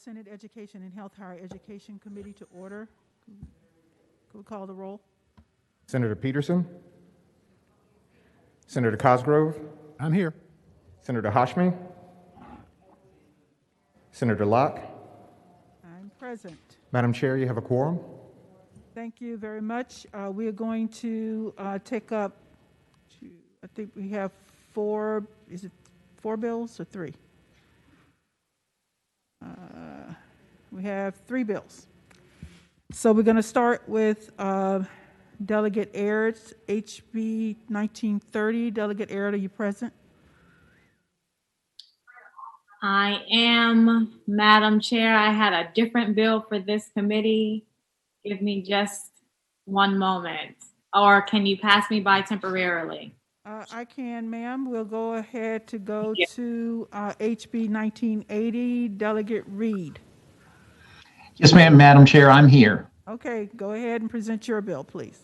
Senate Education and Health Higher Education Committee to order. Could we call the roll? Senator Peterson, Senator Cosgrove, I'm here. Senator Hashmi, Senator Locke. I'm present. Madam Chair, you have a quorum. Thank you very much. We are going to take up, I think we have is it four bills or three? We have three bills. So we're going to start with Delegate Aird's HB 1930. Delegate Aird, are you present? I am, Madam Chair. I had a different bill for this committee. Give me just one moment. Or can you pass me by temporarily? I can, ma'am. We'll go ahead to go you. to HB 1980. Delegate Reed. Yes, ma'am, Madam Chair, I'm here. Okay, go ahead and present your bill, please.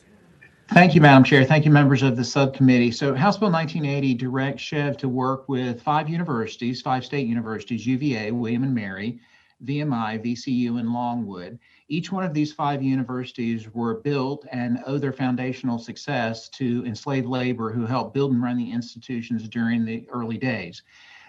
Thank you, Madam Chair. Thank you, members of the subcommittee. So House Bill 1980 directs SCHEV to work with five state universities, UVA, William and Mary, VMI, VCU, and Longwood. Each one of these five universities were built and owe their foundational success to enslaved labor who helped build and run the institutions during the early days.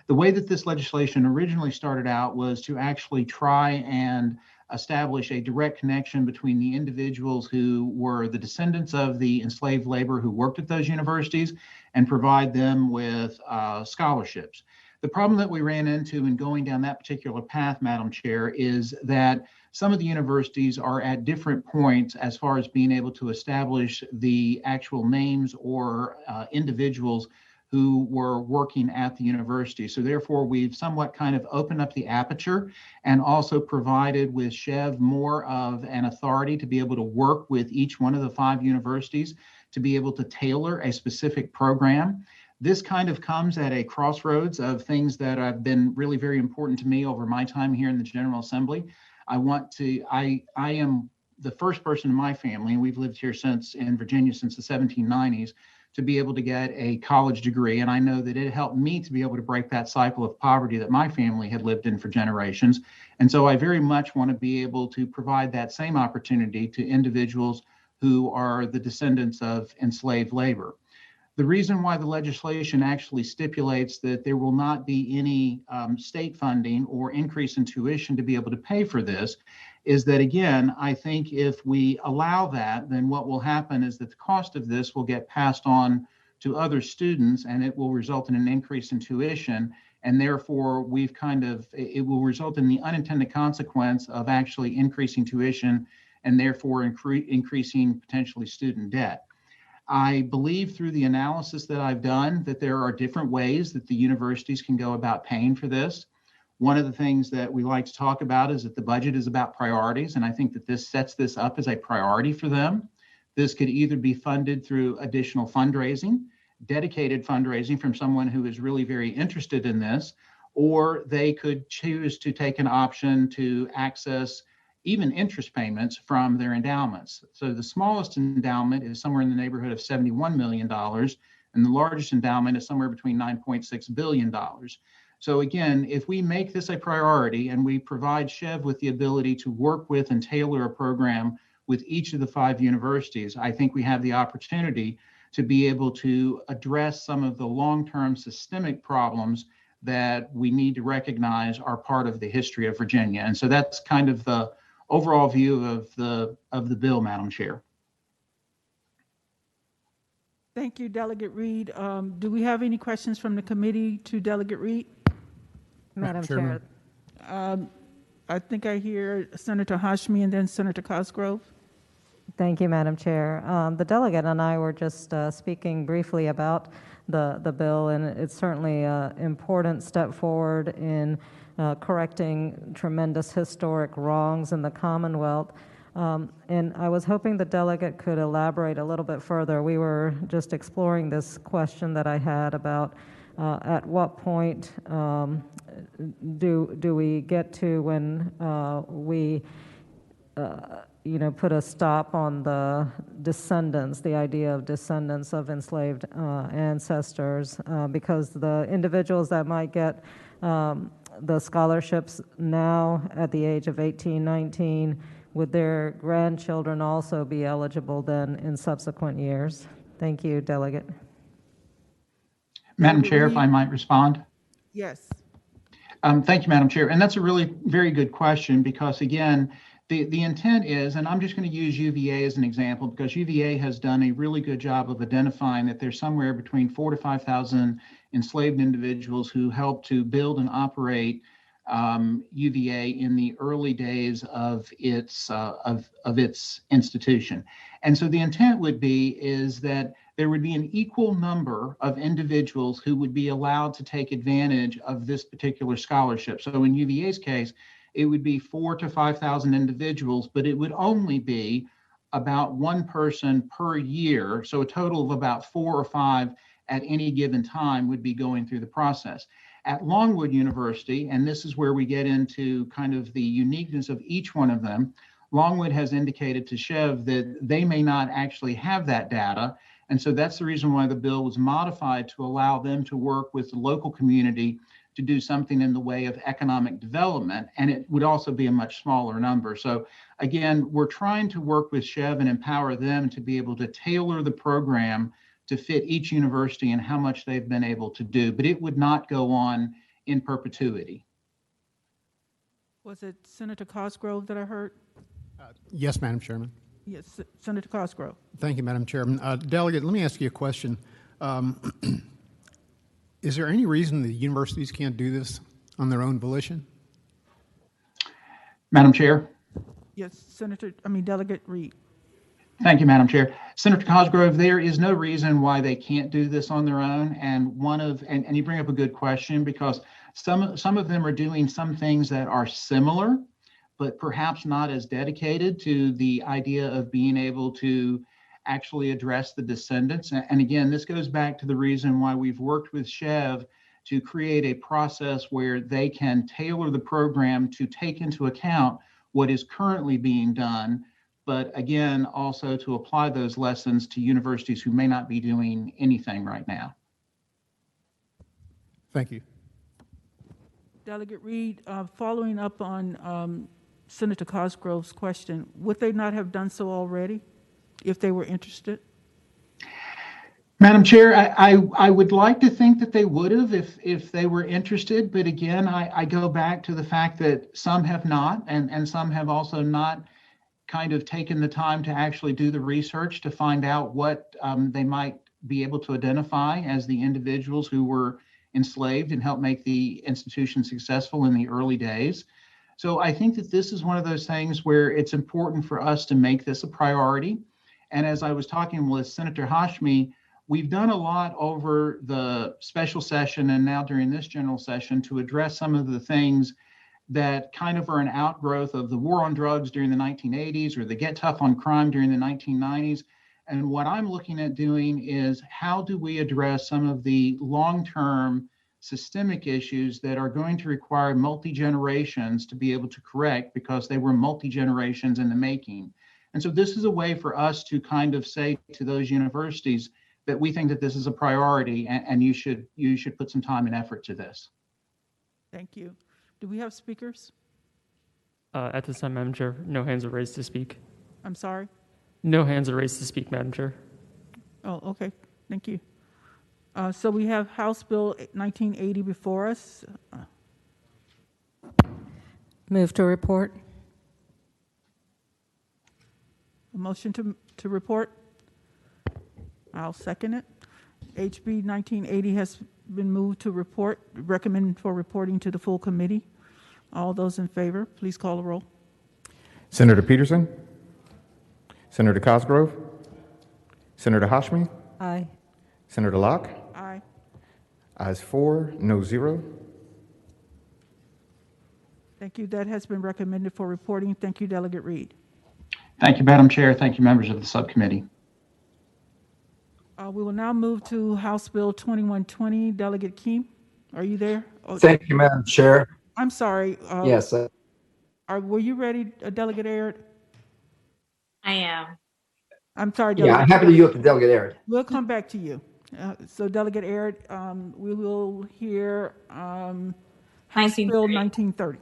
The way that this legislation originally started out was to actually try and establish a direct connection between the individuals who were the descendants of the enslaved labor who worked at those universities and provide them with scholarships. The problem that we ran into in going down that particular path, Madam Chair, is that some of the universities are at different points as far as being able to establish the actual names or individuals who were working at the university. So therefore, we've somewhat kind of opened up the aperture and also provided with SCHEV more of an authority to be able to work with each one of the five universities to be able to tailor a specific program. This kind of comes at a crossroads of things that have been really very important to me over my time here in the General Assembly. I am the first person in my family, and we've lived here in Virginia since the 1790s, to be able to get a college degree. And I know that it helped me to be able to break that cycle of poverty that my family had lived in for generations. And so I very much want to be able to provide that same opportunity to individuals who are the descendants of enslaved labor. The reason why the legislation actually stipulates that there will not be any state funding or increase in tuition to be able to pay for this is that, again, I think if we allow that, then what will happen is that the cost of this will get passed on to other students and it will result in an increase in tuition. And therefore, it will result in the unintended consequence of actually increasing tuition and therefore increasing potentially student debt. I believe through the analysis that I've done that there are different ways that the universities can go about paying for this. One of the things that we like to talk about is that the budget is about priorities, and I think that this sets this up as a priority for them. This could either be funded through additional fundraising, dedicated fundraising from someone who is really very interested in this, or they could choose to take an option to access even interest payments from their endowments. So the smallest endowment is somewhere in the neighborhood of $71 million, and the largest endowment is somewhere between $9.6 billion. So again, if we make this a priority and we provide SCHEV with the ability to work with and tailor a program with each of the five universities, I think we have the opportunity to be able to address some of the long-term systemic problems that we need to recognize are part of the history of Virginia. And so that's kind of the overall view of the bill, Madam Chair. Thank you, Delegate Reed. Do we have any questions from the committee to Delegate Reed? Madam Chair. I think I hear Senator Hashmi and then Senator Cosgrove. Thank you, Madam Chair. The delegate and I were just speaking briefly about the bill, and it's certainly an important step forward in correcting tremendous historic wrongs in the Commonwealth. And I was hoping the delegate could elaborate a little bit further. We were just exploring this question that I had about at what point do we get to when we put a stop on the descendants, the idea of descendants of enslaved ancestors, because the individuals that might get the scholarships now at the age of 18, 19, would their grandchildren also be eligible then in subsequent years? Thank you, Delegate. Madam Delegate Chair, if Reed? I might respond. Yes. Thank you, Madam Chair. And that's a really very good question because, again, the intent is, and I'm just going to use UVA as an example because UVA has done a really good job of identifying that there's somewhere between 4,000 to 5,000 enslaved individuals who helped to build and operate UVA in the early days of its institution. And so the intent would be is that there would be an equal number of individuals who would be allowed to take advantage of this particular scholarship. So in UVA's case, it would be 4,000 to 5,000 individuals, but it would only be about one person per year. So a total of about 4 or 5 at any given time would be going through the process. At Longwood University, and this is where we get into kind of the uniqueness of each one of them, Longwood has indicated to Chev that they may not actually have that data. And so that's the reason why the bill was modified to allow them to work with the local community to do something in the way of economic development. And it would also be a much smaller number. So again, we're trying to work with Chev and empower them to be able to tailor the program to fit each university and how much they've been able to do, but it would not go on in perpetuity. Was it Senator Cosgrove that I heard? Yes, Madam Chairman. Yes, Senator Cosgrove. Thank you, Madam Chairman. Delegate, let me ask you a question. Is there any reason the universities can't do this on their own volition? Madam Chair. Yes, Delegate Reed. Thank you, Madam Chair. Senator Cosgrove, there is no reason why they can't do this on their own. And and you bring up a good question because some of them are doing some things that are similar, but perhaps not as dedicated to the idea of being able to actually address the descendants. And again, this goes back to the reason why we've worked with Chev to create a process where they can tailor the program to take into account what is currently being done, but again, also to apply those lessons to universities who may not be doing anything right now. Thank you. Delegate Reed, following up on Senator Cosgrove's question, would they not have done so already if they were interested? Madam Chair, I would like to think that they would have if they were interested, but again, I go back to the fact that some have not, and some have also not kind of taken the time to actually do the research to find out what they might be able to identify as the individuals who were enslaved and help make the institution successful in the early days. So I think that this is one of those things where it's important for us to make this a priority. And as I was talking with Senator Hashmi, we've done a lot over the special session and now during this general session to address some of the things that kind of are an outgrowth of the war on drugs during the 1980s or the Get Tough on Crime during the 1990s. And what I'm looking at doing is how do we address some of the long-term systemic issues that are going to require multi-generations to be able to correct because they were multi-generations in the making. And so this is a way for us to kind of say to those universities that we think that this is a priority and you should put some time and effort to this. Thank you. Do we have speakers? At this time, Madam Chair, no hands are raised to speak. I'm sorry? No hands are raised to speak, Madam Chair. Oh, okay. Thank you. So we have House Bill 1980 before us. Move to report. A motion to report? I'll second it. HB 1980 has been moved to report, recommend for reporting to the full committee. All those in favor, please call the roll. Senator Peterson, Senator Cosgrove, Senator Hashmi, Aye. Senator Locke. Aye. Ayes 4, no 0. Thank you. That has been recommended for reporting. Thank you, Delegate Reed. Thank you, Madam Chair. Thank you, members of the subcommittee. We will now move to House Bill 2120. Delegate Keem, are you there? Oh, Thank you, Madam Chair. I'm sorry. Yes. Were you ready, Delegate Aird? I am. I'm sorry, Yeah, I'm Delegate. happy to yield to Delegate Aird. We'll come back to you. So Delegate Aird, we will hear House Bill 1930.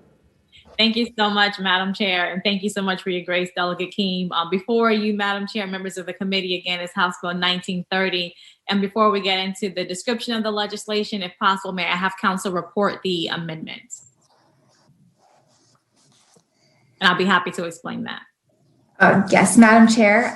Thank you so much, Madam Chair, and thank you so much for your grace, Delegate Keem. Before you, Madam Chair, members of the committee, again, is House Bill 1930. And before we get into the description of the legislation, if possible, may I have council report the amendments? And I'll be happy to explain that. Yes, Madam Chair.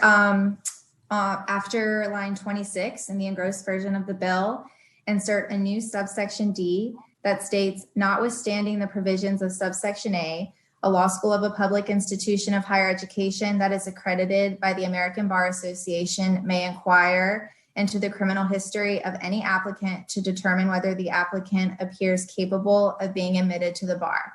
After line 26 in the engrossed version of the bill, insert a new subsection D that states, notwithstanding the provisions of subsection A law school of a public institution of higher education that is accredited by the American Bar Association may inquire into the criminal history of any applicant to determine whether the applicant appears capable of being admitted to the bar.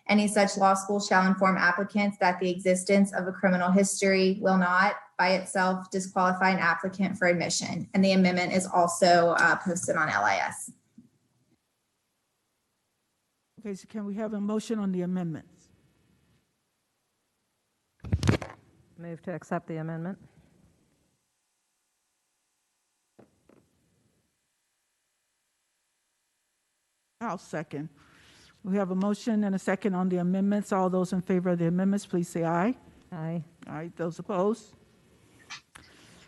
Any such law school shall inform applicants that the existence of a criminal history will not by itself disqualify an applicant for admission. And the amendment is also posted on LIS. Okay, so can we have a motion on the amendments? Move to accept the amendment. I'll second. We have a motion and a second on the amendments. All those in favor of the amendments, please say aye. Aye. Aye. Those opposed?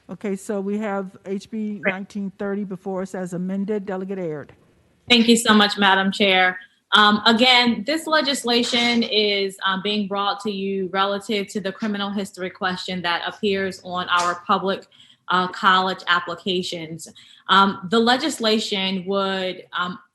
Okay, so we have HB 1930 before us as amended. Delegate Aird. Thank you so much, Madam Chair. Again, this legislation is being brought to you relative to the criminal history question that appears on our public college applications. The legislation would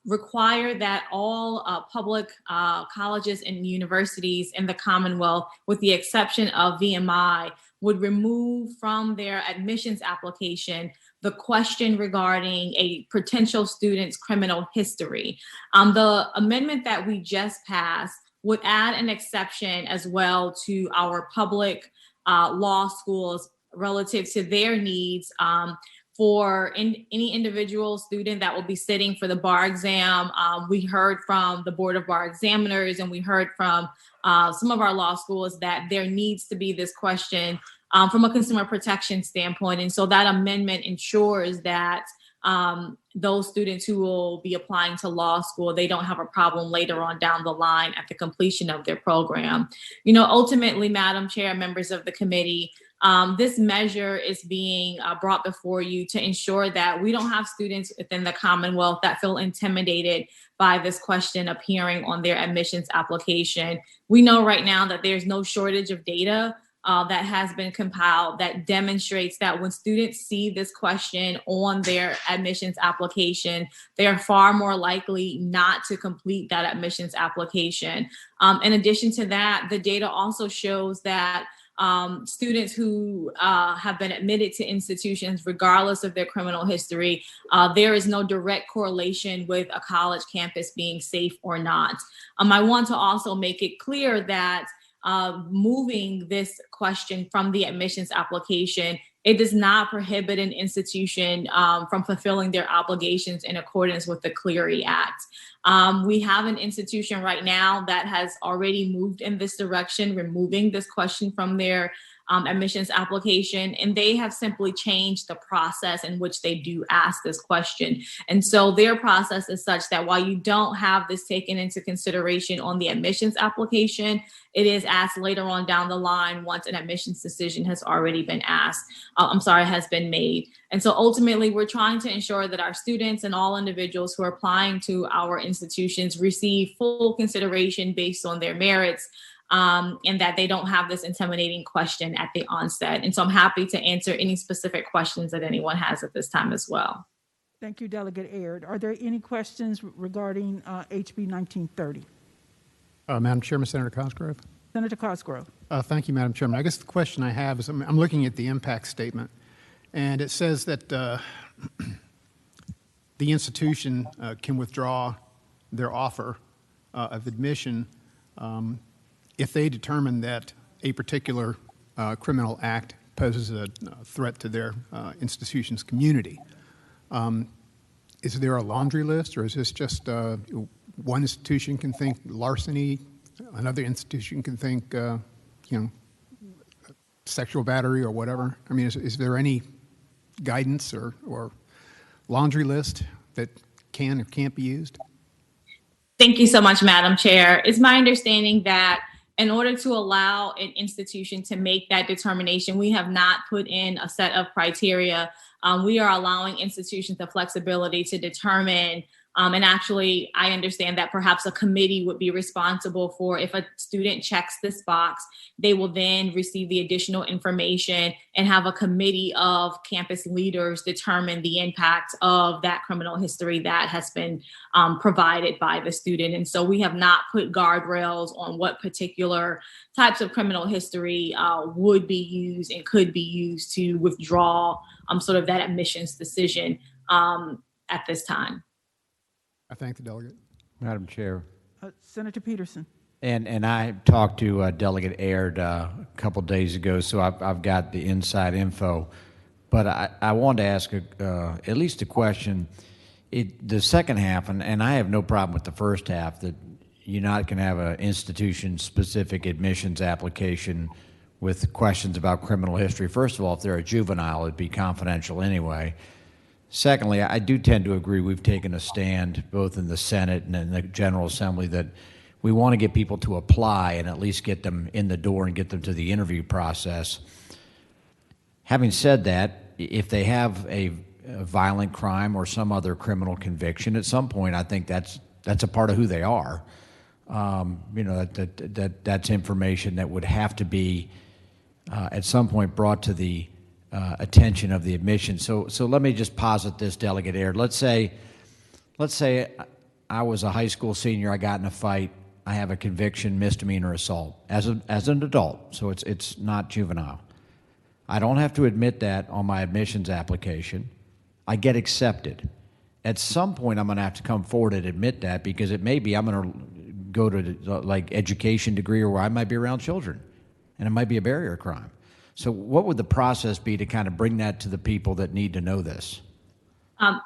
require that all public colleges and universities in the Commonwealth, with the exception of VMI, would remove from their admissions application the question regarding a potential student's criminal history. The amendment that we just passed would add an exception as well to our public law schools relative to their needs for any individual student that will be sitting for the bar exam. We heard from the Board of Bar Examiners and we heard from some of our law schools that there needs to be this question from a consumer protection standpoint. And so that amendment ensures that those students who will be applying to law school, they don't have a problem later on down the line at the completion of their program. You know, ultimately, Madam Chair, members of the committee, this measure is being brought before you to ensure that we don't have students within the Commonwealth that feel intimidated by this question appearing on their admissions application. We know right now that there's no shortage of data that has been compiled that demonstrates that when students see this question on their admissions application, they are far more likely not to complete that admissions application. In addition to that, the data also shows that students who have been admitted to institutions, regardless of their criminal history, there is no direct correlation with a college campus being safe or not. I want to also make it clear that moving this question from the admissions application, it does not prohibit an institution from fulfilling their obligations in accordance with the Clery Act. We have an institution right now that has already moved in this direction, removing this question from their admissions application, and they have simply changed the process in which they do ask this question. And so their process is such that while you don't have this taken into consideration on the admissions application, it is asked later on down the line once an admissions decision has already been has been made. And so ultimately, we're trying to ensure that our students and all individuals who are applying to our institutions receive full consideration based on their merits, and that they don't have this intimidating question at the onset. And so I'm happy to answer any specific questions that anyone has at this time as well. Thank you, Delegate Aird. Are there any questions regarding HB 1930? Madam Chairman, Senator Cosgrove. Senator Cosgrove. Thank you, Madam Chairman. I guess the question I have is I'm looking at the impact statement, and it says that the institution can withdraw their offer of admission if they determine that a particular criminal act poses a threat to their institution's community. Is there a laundry list, or is this just one institution can think larceny, another institution can think, sexual battery or whatever? I mean, is there any guidance or laundry list that can or can't be used? Thank you so much, Madam Chair. It's my understanding that in order to allow an institution to make that determination, we have not put in a set of criteria. We are allowing institutions the flexibility to determine, and actually, I understand that perhaps a committee would be responsible for if a student checks this box, they will then receive the additional information and have a committee of campus leaders determine the impact of that criminal history that has been provided by the student. And so we have not put guardrails on what particular types of criminal history would be used and could be used to withdraw sort of that admissions decision at this time. I thank the delegate. Madam Chair. Senator Peterson. And I talked to Delegate Aird a couple days ago, so I've got the inside info. But I wanted to ask at least a question. The second half, and I have no problem with the first half, that you're not going to have an institution-specific admissions application with questions about criminal history. First of all, if they're a juvenile, it'd be confidential anyway. Secondly, I do tend to agree we've taken a stand both in the Senate and in the General Assembly that we want to get people to apply and at least get them in the door and get them to the interview process. Having said that, if they have a violent crime or some other criminal conviction, at some point I think that's a part of who they are. That's information that would have to be at some point brought to the attention of the admission. So let me just posit this, Delegate Aird. Let's say I was a high school senior, I got in a fight, I have a conviction, misdemeanor assault, as an adult, so it's not juvenile. I don't have to admit that on my admissions application. I get accepted. At some point, I'm going to have to come forward and admit that, because it may be I'm going to go to like education degree, or where I might be around children, and it might be a barrier crime. So what would the process be to kind of bring that to the people that need to know this?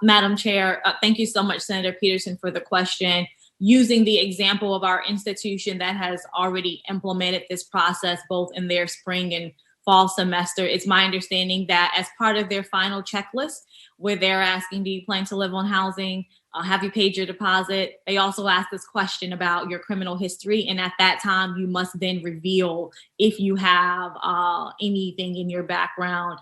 Madam Chair, thank you so much, Senator Peterson, for the question. Using the example of our institution that has already implemented this process both in their spring and fall semester, it's my understanding that as part of their final checklist, where they're asking, do you plan to live on housing? Have you paid your deposit? They also ask this question about your criminal history. And at that time, you must then reveal if you have anything in your background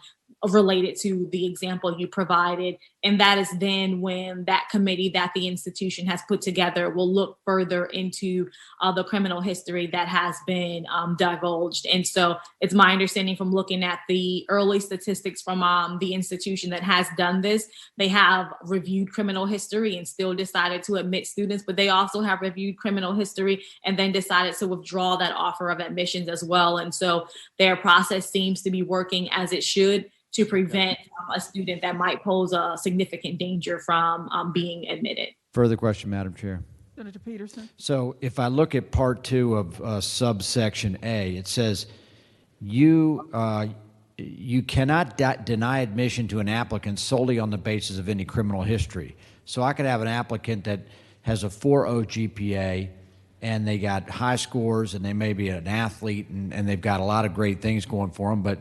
related to the example you provided. And that is then when that committee that the institution has put together will look further into the criminal history that has been divulged. And so it's my understanding from looking at the early statistics from the institution that has done this, they have reviewed criminal history and still decided to admit students, but they also have reviewed criminal history and then decided to withdraw that offer of admissions as well. And so their process seems to be working as it should to prevent a student that might pose a significant danger from being admitted. Further question, Madam Chair. Senator Peterson. So if I look at Part 2 of subsection A, it says you cannot deny admission to an applicant solely on the basis of any criminal history. So I could have an applicant that has a 4.0 GPA and they got high scores and they may be an athlete and they've got a lot of great things going for them, but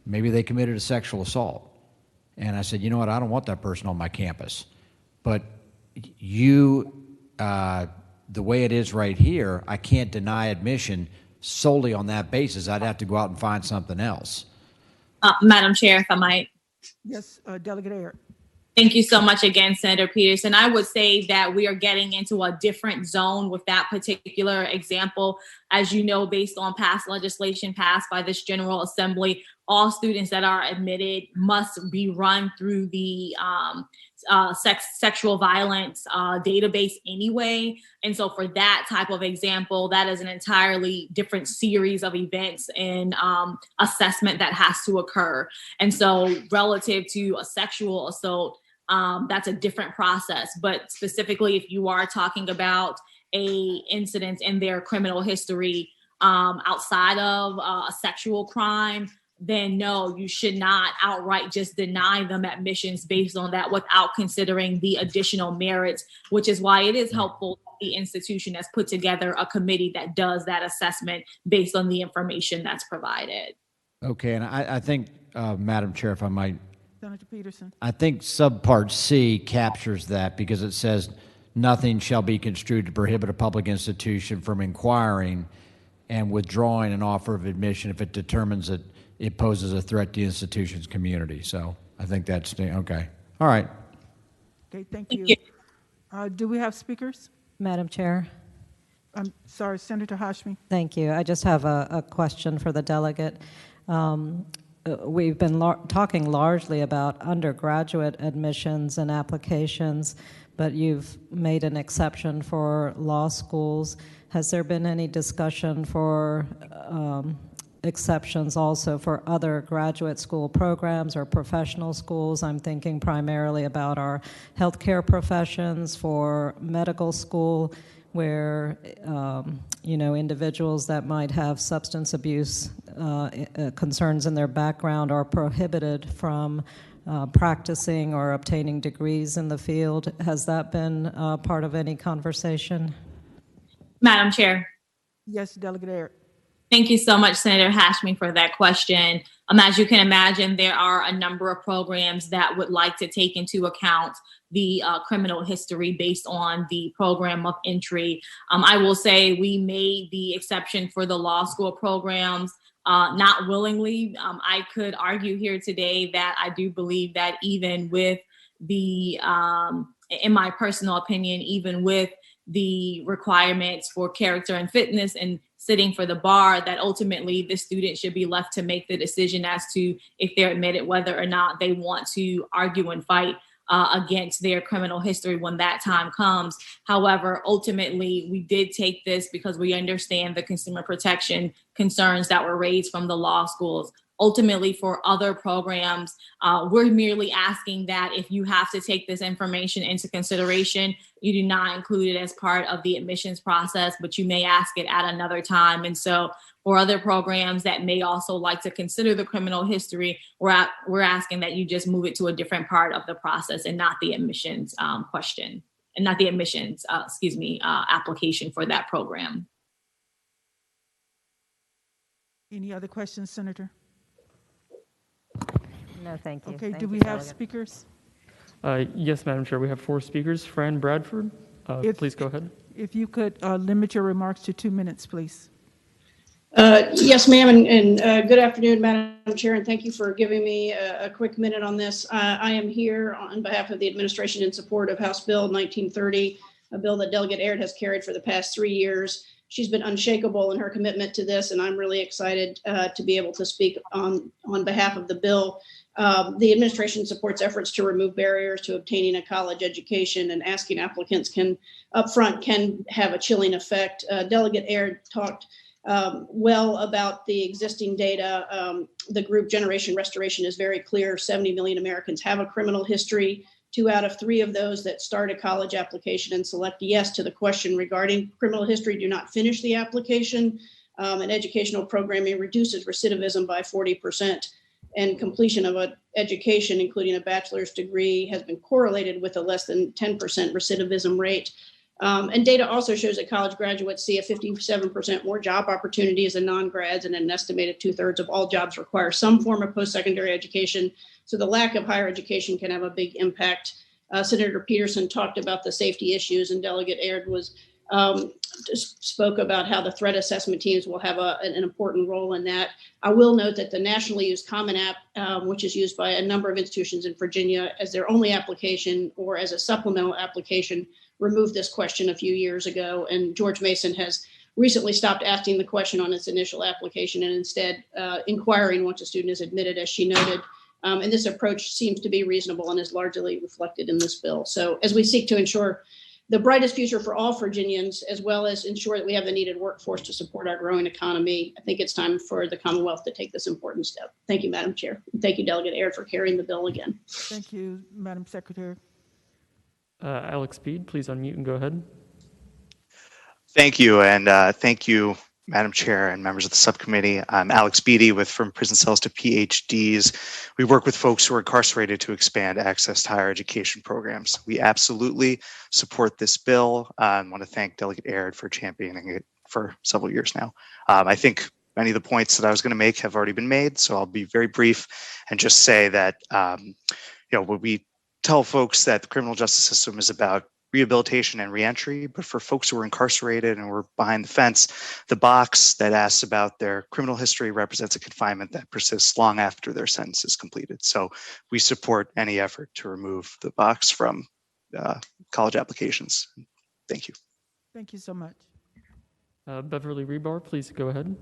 maybe they committed a sexual assault. And I said, you know what, I don't want that person on my campus. But the way it is right here, I can't deny admission solely on that basis. I'd have to go out and find something else. Madam Chair, if I might. Yes, Delegate Aird. Thank you so much again, Senator Peterson. I would say that we are getting into a different zone with that particular example. As you know, based on past legislation passed by this General Assembly, all students that are admitted must be run through the sexual violence database anyway. And so for that type of example, that is an entirely different series of events and assessment that has to occur. And so relative to a sexual assault, that's a different process. But specifically, if you are talking about a incident in their criminal history outside of a sexual crime, then no, you should not outright just deny them admissions based on that without considering the additional merits, which is why it is helpful that the institution has put together a committee that does that assessment based on the information that's provided. Okay, and I think, Madam Chair, if I might, Senator Peterson. I think subpart C captures that because it says nothing shall be construed to prohibit a public institution from inquiring and withdrawing an offer of admission if it determines that it poses a threat to the institution's community. So I think that's okay. All right. Okay, thank Thank you. you. Do we have speakers? Madam Chair, I'm sorry, Senator Hashmi. thank you. I just have a question for the delegate. We've been talking largely about undergraduate admissions and applications, but you've made an exception for law schools. Has there been any discussion for exceptions also for other graduate school programs or professional schools? I'm thinking primarily about our healthcare professions, for medical school, where individuals that might have substance abuse concerns in their background are prohibited from practicing or obtaining degrees in the field. Has that been part of any conversation? Madam Chair. Yes, Delegate Ayer. Thank you so much, Senator Hashmi, for that question. As you can imagine, there are a number of programs that would like to take into account the criminal history based on the program of entry. I will say we made the exception for the law school programs not willingly. I could argue here today that I do believe that even with the, in my personal opinion, even with the requirements for character and fitness and sitting for the bar, that ultimately the student should be left to make the decision as to if they're admitted, whether or not they want to argue and fight against their criminal history when that time comes. However, ultimately, we did take this because we understand the consumer protection concerns that were raised from the law schools. Ultimately, for other programs, we're merely asking that if you have to take this information into consideration, you do not include it as part of the admissions process, but you may ask it at another time. And so for other programs that may also like to consider the criminal history, we're asking that you just move it to a different part of the process and not the admissions question, and not the admissions, application for that program. Any other questions, Senator? No, thank you. Okay, Thank do you, we have Delegate. speakers? Yes, Madam Chair, we have 4 speakers. Fran Bradford, please go ahead. If you could limit your remarks to 2 minutes, please. Yes, ma'am, and good afternoon, Madam Chair, and thank you for giving me a quick minute on this. I am here on behalf of the administration in support of House Bill 1930, a bill that Delegate Aird has carried for the past 3 years. She's been unshakable in her commitment to this, and I'm really excited to be able to speak on behalf of the bill. The administration supports efforts to remove barriers to obtaining a college education, and asking applicants upfront can have a chilling effect. Delegate Aird talked well about the existing data. The group Generation Restoration is very clear. 70 million Americans have a criminal history. 2 out of 3 of those that start a college application and select yes to the question regarding criminal history do not finish the application. And educational programming reduces recidivism by 40%. And completion of an education, including a bachelor's degree, has been correlated with a less than 10% recidivism rate. And data also shows that college graduates see a 57% more job opportunities than non-grads, and an estimated 2/3 of all jobs require some form of post-secondary education. So the lack of higher education can have a big impact. Senator Peterson talked about the safety issues, and Delegate Aird spoke about how the threat assessment teams will have an important role in that. I will note that the nationally used Common App, which is used by a number of institutions in Virginia as their only application or as a supplemental application, removed this question a few years ago. And George Mason has recently stopped asking the question on its initial application and instead inquiring once a student is admitted, as she noted. And this approach seems to be reasonable and is largely reflected in this bill. So as we seek to ensure the brightest future for all Virginians, as well as ensure that we have the needed workforce to support our growing economy, I think it's time for the Commonwealth to take this important step. Thank you, Madam Chair. And thank you, Delegate Aird, for carrying the bill again. Thank you, Madam Secretary. Alex Speed, please unmute and go ahead. Thank you, and thank you, Madam Chair and members of the subcommittee. I'm Alex Beatty From Prison Cells to PhDs. We work with folks who are incarcerated to expand access to higher education programs. We absolutely support this bill. I want to thank Delegate Aird for championing it for several years now. I think Many of the points that I was going to make have already been made, so I'll be very brief and just say that, when we tell folks that the criminal justice system is about rehabilitation and reentry, but for folks who are incarcerated and were behind the fence, the box that asks about their criminal history represents a confinement that persists long after their sentence is completed. So we support any effort to remove the box from college applications. Thank you. Thank you so much. Beverly Rebar, please go ahead.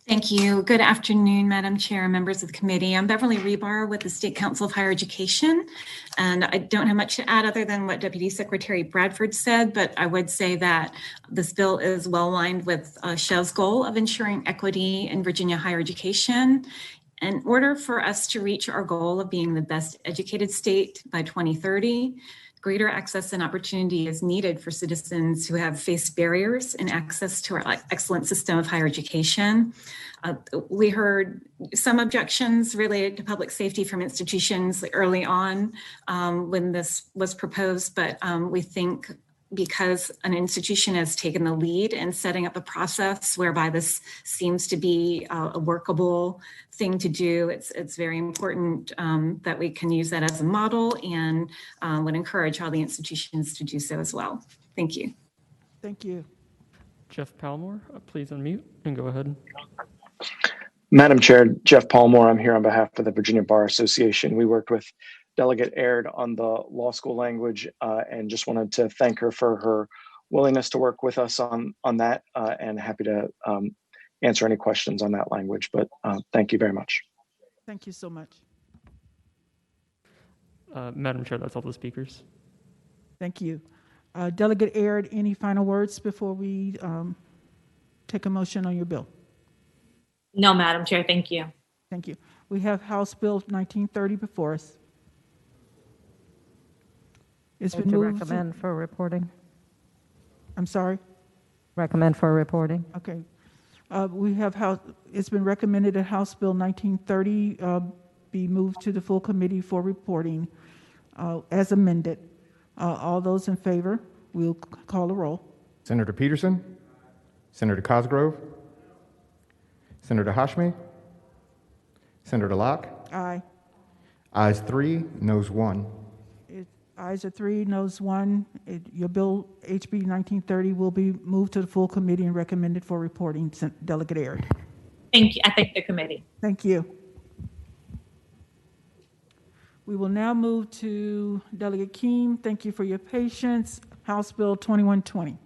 Thank you. Good afternoon, Madam Chair and members of the committee. I'm Beverly Rebar with the State Council of Higher Education, and I don't have much to add other than what Deputy Secretary Bradford said, but I would say that this bill is well aligned with Chev's goal of ensuring equity in Virginia higher education. In order for us to reach our goal of being the best educated state by 2030, greater access and opportunity is needed for citizens who have faced barriers in access to our excellent system of higher education. We heard some objections related to public safety from institutions early on when this was proposed, but we think because an institution has taken the lead in setting up a process whereby this seems to be a workable thing to do, it's very important that we can use that as a model, and would encourage all the institutions to do so as well. Thank you. Thank you. Jeff Palmore, please unmute and go ahead. Madam Chair, Jeff Palmore, I'm here on behalf of the Virginia Bar Association. We worked with Delegate Aird on the law school language and just wanted to thank her for her willingness to work with us on that and happy to answer any questions on that language. But thank you very much. Thank you so much. Madam Chair, that's all the speakers. Thank you. Delegate Aird, any final words before we take a motion on your bill? No, Madam Chair, thank you. Thank you. We have House Bill 1930 before us. It's been To moved. recommend for reporting. I'm sorry? Recommend for reporting. Okay. We have it's been recommended that House Bill 1930 be moved to the full committee for reporting as amended. All those in favor, we'll call a roll. Senator Peterson, Senator Cosgrove, Senator Hashmi, Senator Locke. Aye. Ayes 3, noes 1. Ayes are 3, noes 1. Your bill, HB 1930, will be moved to the full committee and recommended for reporting. Delegate Aird. Thank you. I thank the committee. Thank you. We will now move to Delegate Keem. Thank you for your patience. House Bill 2120.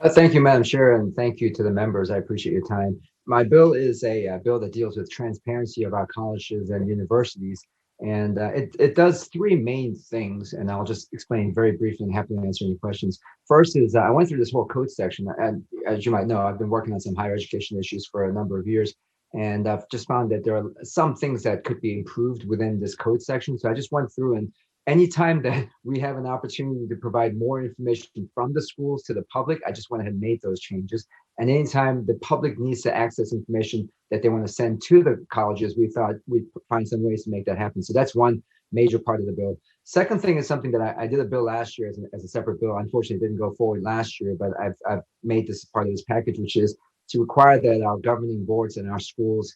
Thank you, Madam Chair, and thank you to the members. I appreciate your time. My bill is a bill that deals with transparency of our colleges and universities. And it does three main things, and I'll just explain very briefly and happy to answer any questions. First is I went through this whole code section, and as you might know, I've been working on some higher education issues for a number of years, and I've just found that there are some things that could be improved within this code section. So I just went through, and anytime that we have an opportunity to provide more information from the schools to the public, I just went ahead and made those changes. And anytime the public needs to access information that they want to send to the colleges, we thought we'd find some ways to make that happen. So that's one major part of the bill. Second thing is something that I did a bill last year as a separate bill. Unfortunately, it didn't go forward last year, but I've made this part of this package, which is to require that our governing boards and our schools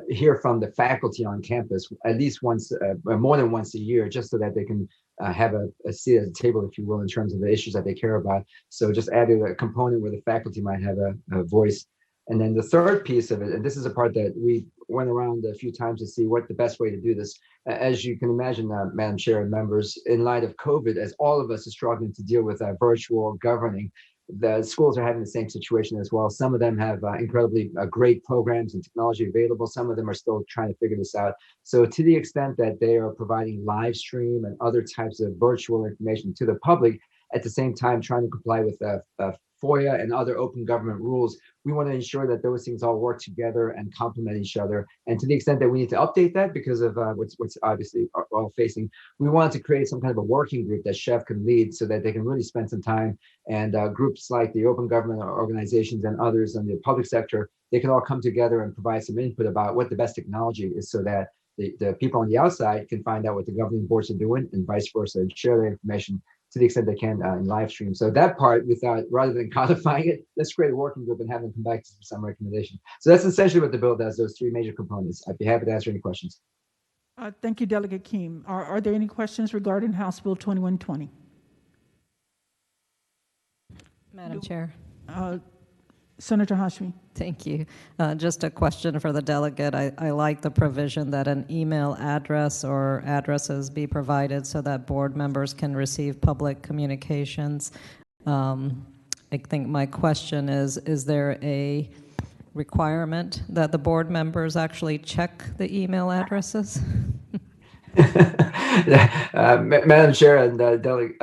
hear from the faculty on campus at least once, more than once a year, just so that they can have a seat at the table, if you will, in terms of the issues that they care about. So just added a component where the faculty might have a voice. And then the third piece of it, and this is a part that we went around a few times to see what the best way to do this. As you can imagine, Madam Chair and members, in light of COVID, as all of us are struggling to deal with virtual governing, the schools are having the same situation as well. Some of them have incredibly great programs and technology available. Some of them are still trying to figure this out. So to the extent that they are providing live stream and other types of virtual information to the public, at the same time trying to comply with FOIA and other open government rules, we want to ensure that those things all work together and complement each other. And to the extent that we need to update that because of what's obviously all facing, we wanted to create some kind of a working group that Chev can lead so that they can really spend some time, and groups like the open government organizations and others in the public sector, they can all come together and provide some input about what the best technology is so that the people on the outside can find out what the governing boards are doing and vice versa and share their information. to the extent they can in live stream. So that part, rather than codifying it, let's create a working group and have them come back to some recommendation. So that's essentially what the bill does, those three major components. I'd be happy to answer any questions. Thank you, Delegate Keem. Are there any questions regarding House Bill 2120? Madam Chair. Senator Hashmi. Thank you. Just a question for the delegate. I like the provision that an email address or addresses be provided so that board members can receive public communications. I think my question is there a requirement that the board members actually check the email addresses? Madam Chair and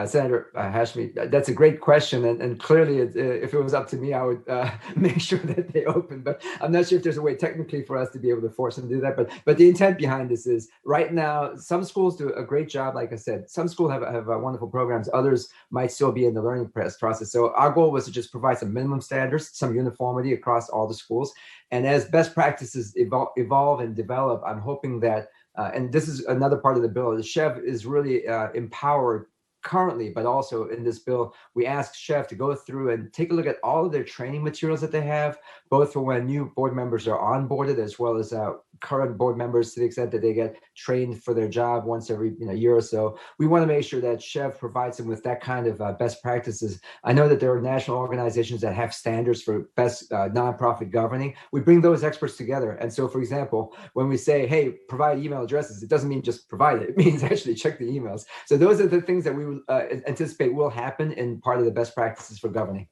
Senator Hashmi, that's a great question, and clearly, if it was up to me, I would make sure that they open. But I'm not sure if there's a way technically for us to be able to force them to do that. But the intent behind this is right now, some schools do a great job. Like I said, some schools have wonderful programs. Others might still be in the learning process. So our goal was to just provide some minimum standards, some uniformity across all the schools. And as best practices evolve and develop, I'm hoping that. And this is another part of the bill. The SHEV is really empowered currently, but also in this bill, we ask SHEV to go through and take a look at all of their training materials that they have, both for when new board members are onboarded, as well as current board members to the extent that they get trained for their job once every year or so. We want to make sure that SHEV provides them with that kind of best practices. I know that there are national organizations that have standards for best nonprofit governing. We bring those experts together. And so, for example, when we say, hey, provide email addresses, it doesn't mean just provide it. It means actually check the emails. So those are the things that we anticipate will happen in part of the best practices for governing.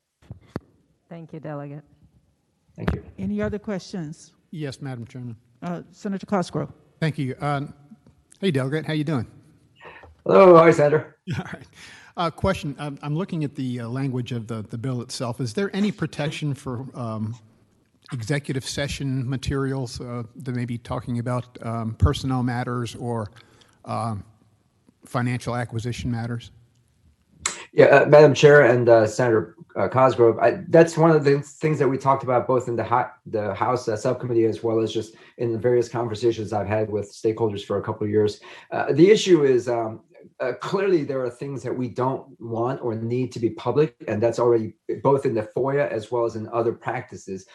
Thank you, Delegate. Thank you. Any other questions? Yes, Madam Chairman. Senator Cosgrove. Thank you. Hey, Delegate, how you doing? Hello, hi, Senator. All right. Question, I'm looking at the language of the bill itself. Is there any protection for executive session materials that may be talking about personnel matters or financial acquisition matters? Yeah, Madam Chair and Senator Cosgrove, that's one of the things that we talked about both in the House subcommittee as well as just in the various conversations I've had with stakeholders for a couple of years. The issue is clearly there are things that we don't want or need to be public, and that's already both in the FOIA as well as in other practices.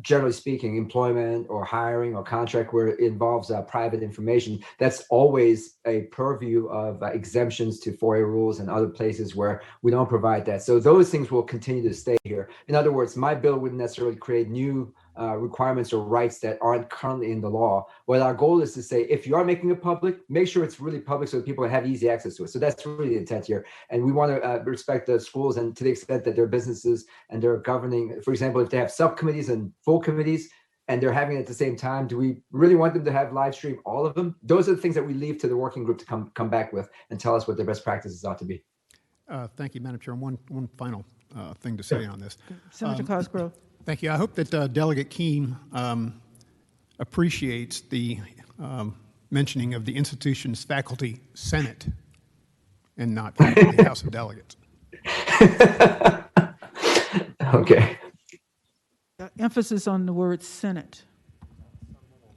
Generally speaking, employment or hiring or contract where it involves private information, that's always a purview of exemptions to FOIA rules and other places where we don't provide that. So those things will continue to stay here. In other words, my bill wouldn't necessarily create new requirements or rights that aren't currently in the law. What our goal is to say, if you are making it public, make sure it's really public so that people have easy access to it. So that's really the intent here. And we want to respect the schools, and to the extent that their businesses and they're governing, for example, if they have subcommittees and full committees and they're having it at the same time, do we really want them to have live stream all of them? Those are the things that we leave to the working group to come back with and tell us what their best practices ought to be. Thank you, Madam Chair. One final thing to say on this. Senator Cosgrove. Thank you. I hope that Delegate Keem appreciates the mentioning of the institution's faculty senate and not the House of Delegates. Okay. Emphasis on the word Senate.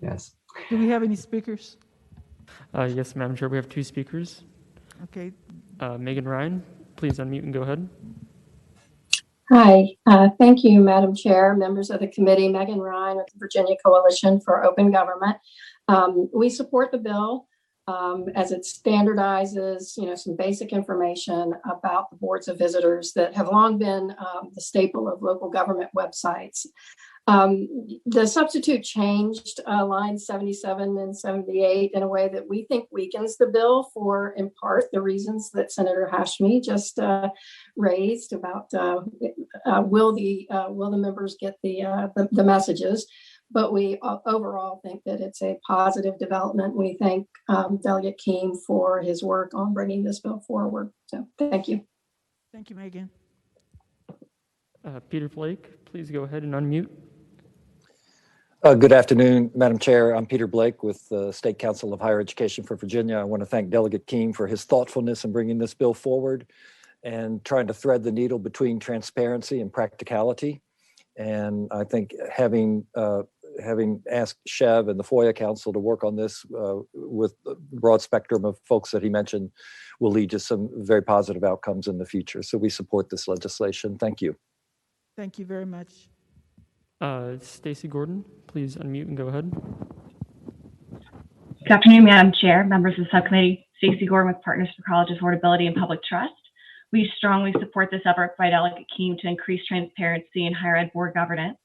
Yes. Do we have any speakers? Yes, Madam Chair, we have two speakers. Okay. Megan Ryan, please unmute and go ahead. Hi, thank you, Madam Chair, members of the committee. Megan Ryan with the Virginia Coalition for Open Government. We support the bill as it standardizes, some basic information about the boards of visitors that have long been the staple of local government websites. The substitute changed lines 77 and 78 in a way that we think weakens the bill for, in part, the reasons that Senator Hashmi just raised about will the members get the messages. But we overall think that it's a positive development. We thank Delegate Keem for his work on bringing this bill forward. So thank you. Thank you, Megan. Peter Blake, please go ahead and unmute. Good afternoon, Madam Chair. I'm Peter Blake with the State Council of Higher Education for Virginia. I want to thank Delegate Keem for his thoughtfulness in bringing this bill forward and trying to thread the needle between transparency and practicality. And I think having having asked Chev and the FOIA Council to work on this with the broad spectrum of folks that he mentioned will lead to some very positive outcomes in the future. So we support this legislation. Thank you. Thank you very much. Stacy Gordon, please unmute and go ahead. Good afternoon, Madam Chair, members of the subcommittee. Stacy Gordon with Partners for College Affordability and Public Trust. We strongly support this effort by Delegate Keene to increase transparency in higher ed board governance.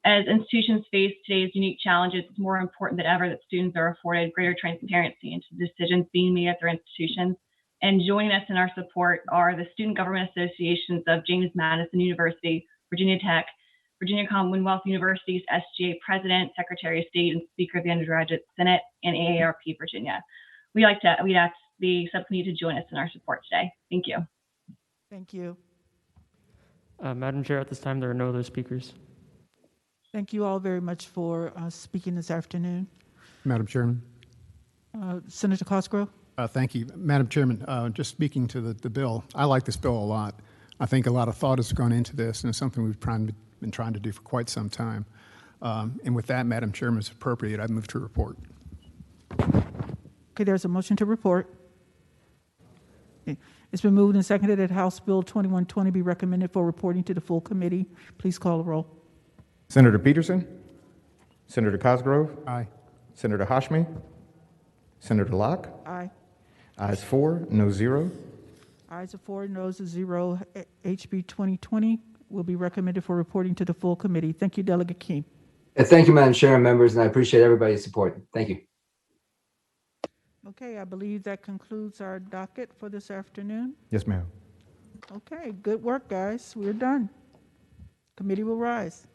As institutions face today's unique challenges, it's more important than ever that students are afforded greater transparency into decisions being made at their institutions. And joining us in our support are the Student Government Associations of James Madison University, Virginia Tech, Virginia Commonwealth University's SGA President, Secretary of State, and Speaker of the Undergraduate Senate, and AARP Virginia. We'd ask the subcommittee to join us in our support today. Thank you. Thank you. Madam Chair, at this time, there are no other speakers. Thank you all very much for speaking this afternoon. Madam Chairman. Senator Cosgrove? Thank you. Madam Chairman, just speaking to the bill, I like this bill a lot. I think a lot of thought has gone into this, and it's something we've been trying to do for quite some time. And with that, Madam Chairman, it's appropriate. I move to report. Okay, there's a motion to report. Okay. It's been moved and seconded that House Bill 2120 be recommended for reporting to the full committee. Please call the roll. Senator Peterson, Senator Cosgrove, Aye. Senator Hashmi, Senator Locke. Aye. Ayes 4, no 0. Ayes of 4, noes of 0. HB 2020 will be recommended for reporting to the full committee. Thank you, Delegate Keene. Thank you, Madam Chair and members, and I appreciate everybody's support. Thank you. Okay, I believe that concludes our docket for this afternoon. Yes, ma'am. Okay, good work, guys. We're done. Committee will rise.